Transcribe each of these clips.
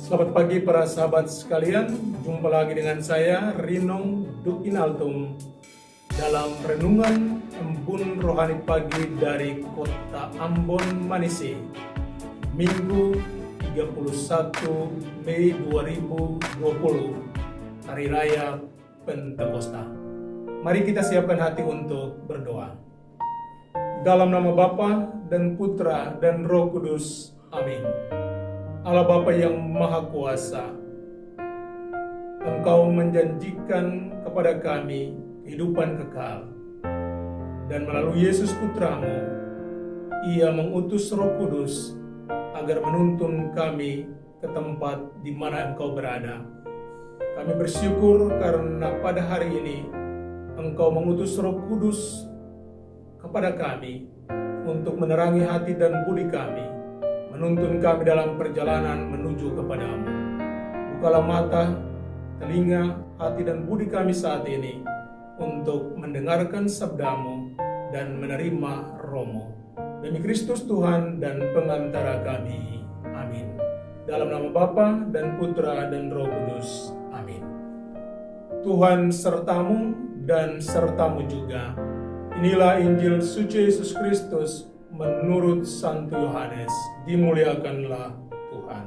Selamat pagi para sahabat sekalian, jumpa lagi dengan saya Rinong Dukinaltum dalam Renungan Embun Rohani Pagi dari Kota Ambon, Manise, Minggu 31 Mei 2020, Hari Raya Pentakosta. Mari kita siapkan hati untuk berdoa. Dalam nama Bapa dan Putra dan Roh Kudus, amin. Allah Bapa yang Maha Kuasa, Engkau menjanjikan kepada kami kehidupan kekal. Dan melalui Yesus Putramu, Ia mengutus Roh Kudus agar menuntun kami ke tempat di mana Engkau berada. Kami bersyukur karena pada hari ini Engkau mengutus Roh Kudus kepada kami untuk menerangi hati dan budi kami, menuntun kami dalam perjalanan menuju kepadamu. Bukalah mata, telinga, hati dan budi kami saat ini untuk mendengarkan sabdamu dan menerima Roh-Mu. Demi Kristus Tuhan dan pengantara kami. Amin. Dalam nama Bapa dan Putra dan Roh Kudus. Amin. Tuhan sertamu dan sertamu juga. Inilah Injil suci Yesus Kristus menurut Santo Yohanes. Dimuliakanlah Tuhan.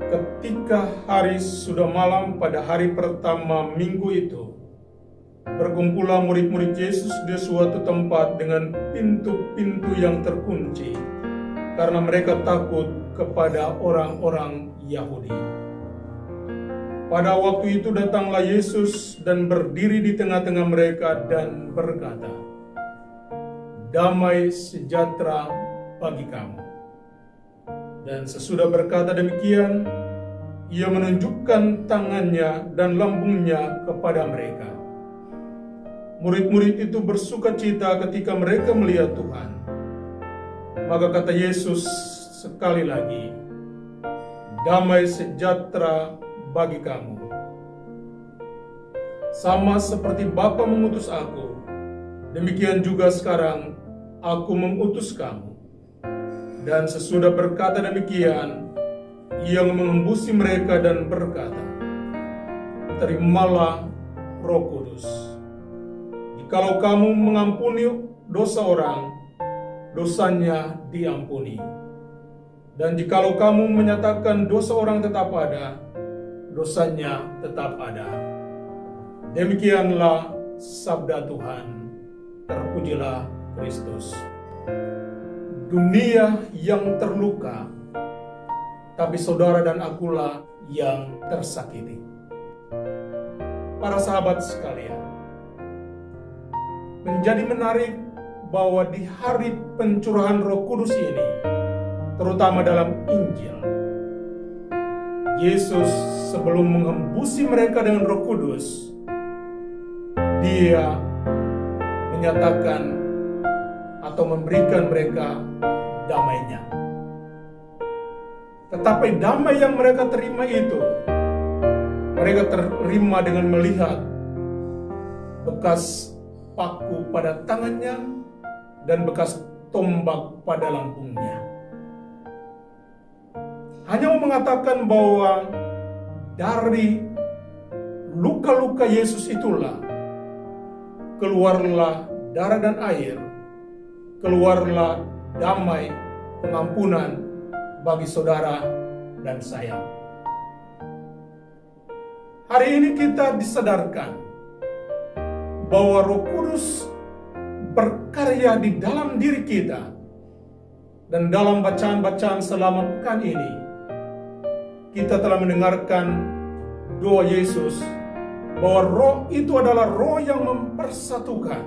Ketika hari sudah malam pada hari pertama minggu itu, berkumpullah murid-murid Yesus di suatu tempat dengan pintu-pintu yang terkunci, karena mereka takut kepada orang-orang Yahudi. Pada waktu itu datanglah Yesus dan berdiri di tengah-tengah mereka dan berkata, "Damai sejahtera bagi kamu." Dan sesudah berkata demikian, Ia menunjukkan tangannya dan lambungnya kepada mereka. Murid-murid itu bersukacita ketika mereka melihat Tuhan. Maka kata Yesus sekali lagi, "Damai sejahtera bagi kamu. Sama seperti Bapa mengutus aku, demikian juga sekarang aku mengutus kamu." Dan sesudah berkata demikian, Ia mengembusi mereka dan berkata, "Terimalah Roh Kudus. Jikalau kamu mengampuni dosa orang, dosanya diampuni. Dan jikalau kamu menyatakan dosa orang tetap ada, dosanya tetap ada." Demikianlah sabda Tuhan. Terpujilah Kristus. Dunia yang terluka, tapi saudara dan akulah yang tersakiti. Para sahabat sekalian, menjadi menarik bahwa di hari pencurahan Roh Kudus ini, terutama dalam Injil, Yesus sebelum mengembusi mereka dengan Roh Kudus, Dia menyatakan atau memberikan mereka damainya. Tetapi damai yang mereka terima itu, mereka terima dengan melihat bekas paku pada tangannya dan bekas tombak pada lambungnya. Hanya mau mengatakan bahwa dari luka-luka Yesus itulah keluarlah darah dan air, keluarlah damai, pengampunan bagi saudara dan saya. Hari ini kita disadarkan bahwa Roh Kudus berkarya di dalam diri kita. Dan dalam bacaan-bacaan selama pekan ini, kita telah mendengarkan doa Yesus bahwa Roh itu adalah Roh yang mempersatukan,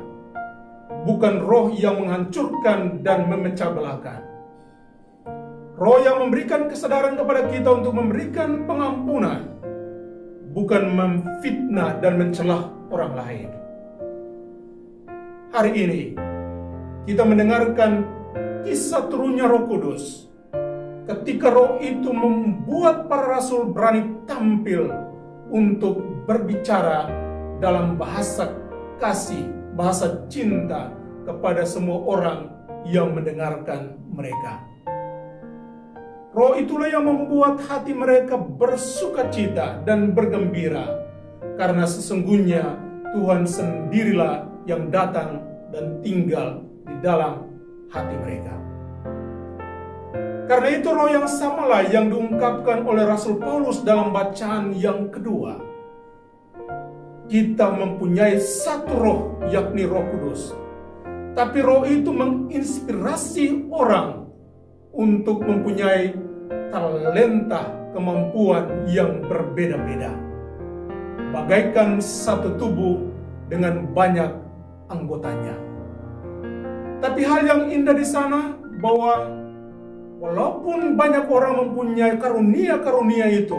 bukan Roh yang menghancurkan dan memecah belahkan. Roh yang memberikan kesadaran kepada kita untuk memberikan pengampunan, bukan memfitnah dan mencelah orang lain. Hari ini kita mendengarkan kisah turunnya Roh Kudus ketika Roh itu membuat para rasul berani tampil untuk berbicara dalam bahasa kasih, bahasa cinta kepada semua orang yang mendengarkan mereka. Roh itulah yang membuat hati mereka bersukacita dan bergembira, karena sesungguhnya Tuhan sendirilah yang datang dan tinggal di dalam hati mereka. Karena itu roh yang samalah yang diungkapkan oleh Rasul Paulus dalam bacaan yang kedua. Kita mempunyai satu roh, yakni Roh Kudus. Tapi roh itu menginspirasi orang untuk mempunyai talenta, kemampuan yang berbeda-beda. Bagaikan satu tubuh dengan banyak anggotanya. Tapi hal yang indah di sana bahwa walaupun banyak orang mempunyai karunia-karunia itu,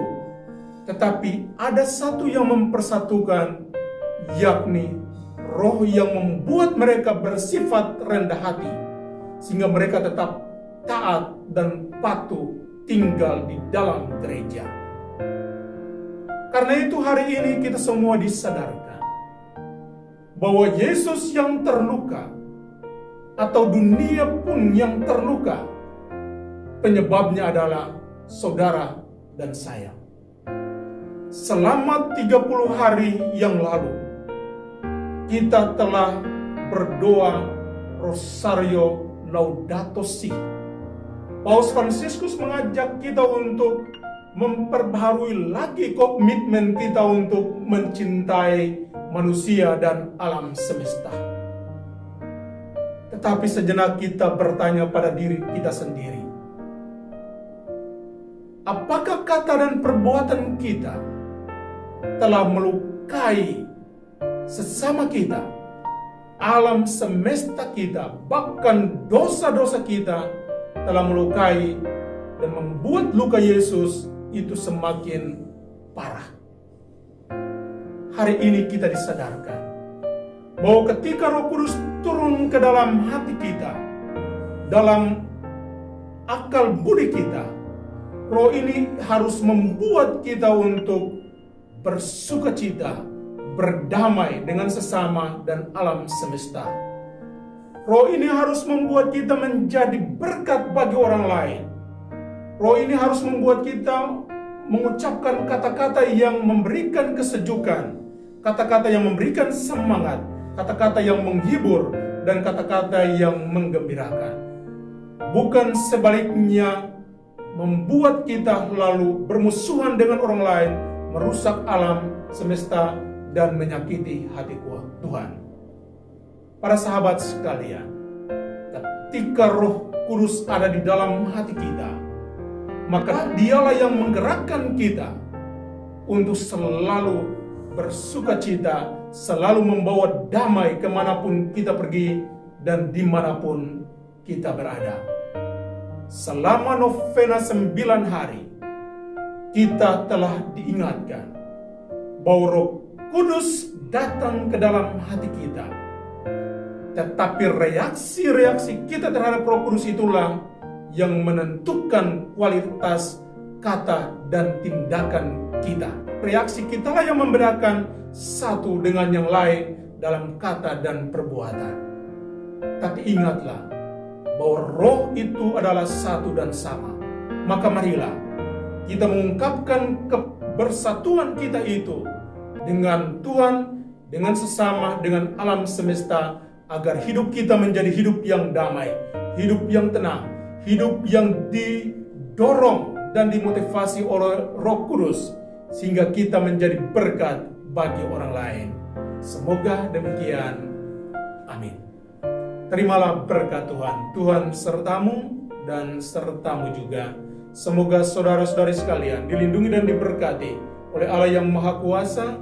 tetapi ada satu yang mempersatukan, yakni roh yang membuat mereka bersifat rendah hati, sehingga mereka tetap taat dan patuh tinggal di dalam gereja. Karena itu hari ini kita semua disadarkan bahwa Yesus yang terluka, atau dunia pun yang terluka, penyebabnya adalah saudara dan saya. Selama 30 hari yang lalu, kita telah berdoa Rosario Laudato Si. Paus Fransiskus mengajak kita untuk memperbaharui lagi komitmen kita untuk mencintai manusia dan alam semesta. Tetapi sejenak kita bertanya pada diri kita sendiri, apakah kata dan perbuatan kita telah melukai sesama kita, alam semesta kita, bahkan dosa-dosa kita telah melukai dan membuat luka Yesus itu semakin parah. Hari ini kita disadarkan bahwa ketika Roh Kudus turun ke dalam hati kita, dalam akal budi kita, roh ini harus membuat kita untuk bersukacita, berdamai dengan sesama dan alam semesta. Roh ini harus membuat kita menjadi berkat bagi orang lain. Roh ini harus membuat kita mengucapkan kata-kata yang memberikan kesejukan, kata-kata yang memberikan semangat, kata-kata yang menghibur, dan kata-kata yang menggembirakan. Bukan sebaliknya membuat kita lalu bermusuhan dengan orang lain, merusak alam semesta, dan menyakiti hati Tuhan. Para sahabat sekalian, ketika Roh Kudus ada di dalam hati kita, maka dialah yang menggerakkan kita untuk selalu bersukacita, selalu membawa damai kemanapun kita pergi dan dimanapun kita berada. Selama novena 9 hari, kita telah diingatkan bahwa Roh Kudus datang ke dalam hati kita. Tetapi reaksi-reaksi kita terhadap Roh Kudus itulah yang menentukan kualitas kata dan tindakan kita. Reaksi kita lah yang membedakan satu dengan yang lain dalam kata dan perbuatan. Tapi ingatlah bahwa roh itu adalah satu dan sama. Maka marilah kita mengungkapkan kebersatuan kita itu dengan Tuhan, dengan sesama, dengan alam semesta, agar hidup kita menjadi hidup yang damai, hidup yang tenang, hidup yang didorong dan dimotivasi oleh Roh Kudus, sehingga kita menjadi berkat bagi orang lain. Semoga demikian. Amin. Terimalah berkat Tuhan. Tuhan sertamu dan sertamu juga. Semoga saudara-saudari sekalian dilindungi dan diberkati oleh Allah yang Maha Kuasa,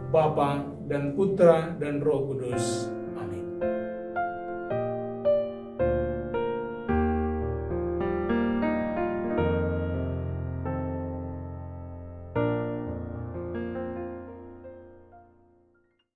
Bapa dan Putra dan Roh Kudus.